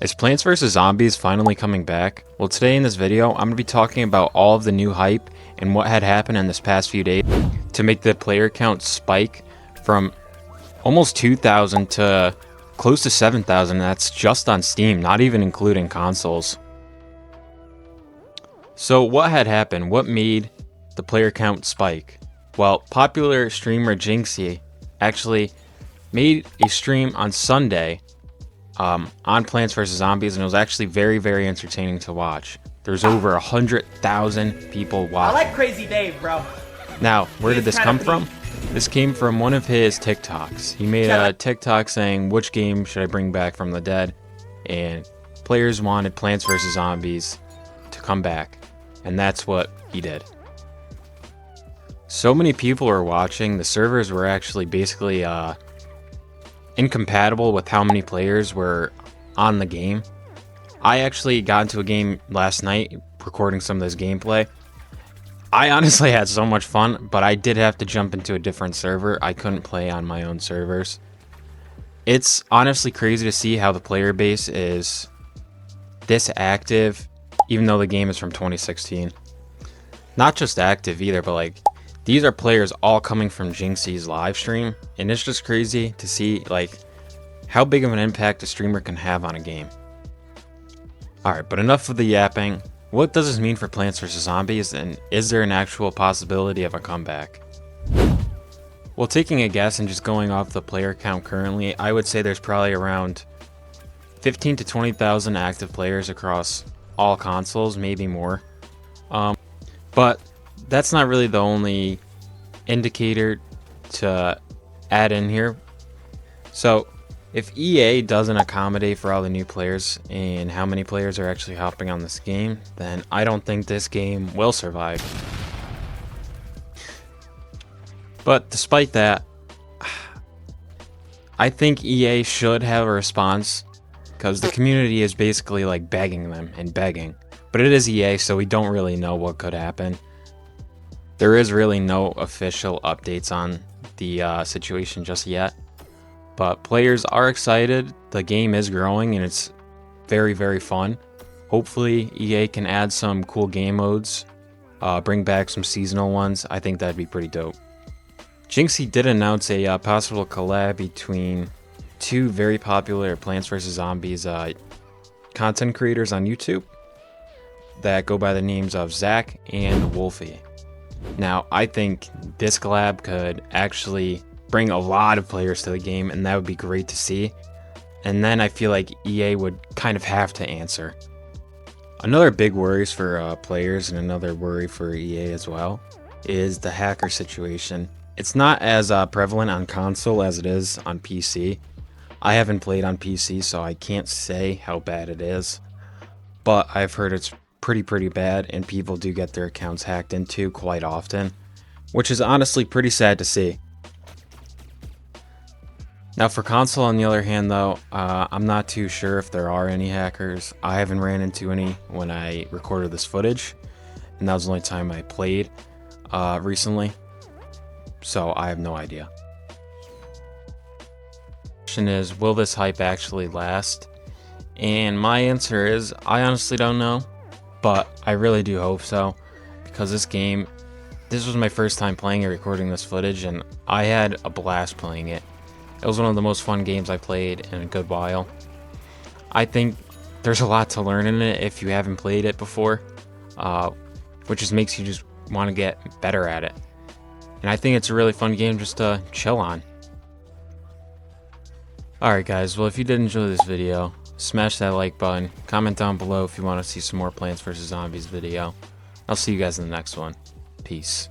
Is Plants vs. Zombies finally coming back? Well, today in this video, I'm going to be talking about all of the new hype and what had happened in this past few days to make the player count spike from almost 2,000 to close to 7,000. That's just on Steam, not even including consoles. So what had happened? What made the player count spike? Well, popular streamer Jynxzi actually made a stream on Sunday on Plants vs. Zombies, and it was actually very, very entertaining to watch. There's over 100,000 people watching. I like Crazy Dave, bro. Now, where did this come from? This came from one of his TikToks. He made a TikTok saying, which game should I bring back from the dead? And players wanted Plants vs. Zombies to come back. And that's what he did. So many people were watching. The servers were actually basically incompatible with how many players were on the game. I actually got into a game last night recording some of this gameplay. I honestly had so much fun, but I did have to jump into a different server. I couldn't play on my own servers. It's honestly crazy to see how the player base is this active, even though the game is from 2016. Not just active either, but like these are players all coming from Jynxzi's live stream, and it's just crazy to see like how big of an impact a streamer can have on a game. Alright, but enough of the yapping. What does this mean for Plants vs. Zombies, and is there an actual possibility of a comeback? Well, taking a guess and just going off the player count currently, I would say there's probably around 15 to 20,000 active players across all consoles, maybe more. But that's not really the only indicator to add in here. So if EA doesn't accommodate for all the new players and how many players are actually hopping on this game, then I don't think this game will survive. But despite that, I think EA should have a response, because the community is basically like begging them and begging. But it is EA, so we don't really know what could happen. There is really no official updates on the situation just yet. But players are excited, the game is growing, and it's very, very fun. Hopefully EA can add some cool game modes, bring back some seasonal ones. I think that'd be pretty dope. Jynxzi did announce a possible collab between two very popular Plants vs. Zombies content creators on YouTube that go by the names of Zach and Wolfie. Now, I think this collab could actually bring a lot of players to the game, and that would be great to see. And then I feel like EA would kind of have to answer. Another big worry for players, and another worry for EA as well, is the hacker situation. It's not as prevalent on console as it is on PC. I haven't played on PC, so I can't say how bad it is. But I've heard it's pretty bad, and people do get their accounts hacked into quite often, which is honestly pretty sad to see. Now for console, on the other hand though, I'm not too sure if there are any hackers. I haven't ran into any when I recorded this footage, and that was the only time I played recently, so I have no idea. The question is, will this hype actually last? And my answer is, I honestly don't know, but I really do hope so, because this was my first time playing and recording this footage, and I had a blast playing it. It was one of the most fun games I played in a good while. I think there's a lot to learn in it if you haven't played it before, which just makes you just want to get better at it. And I think it's a really fun game just to chill on. Alright guys, well if you did enjoy this video, smash that like button, comment down below if you want to see some more Plants vs. Zombies video. I'll see you guys in the next one. Peace.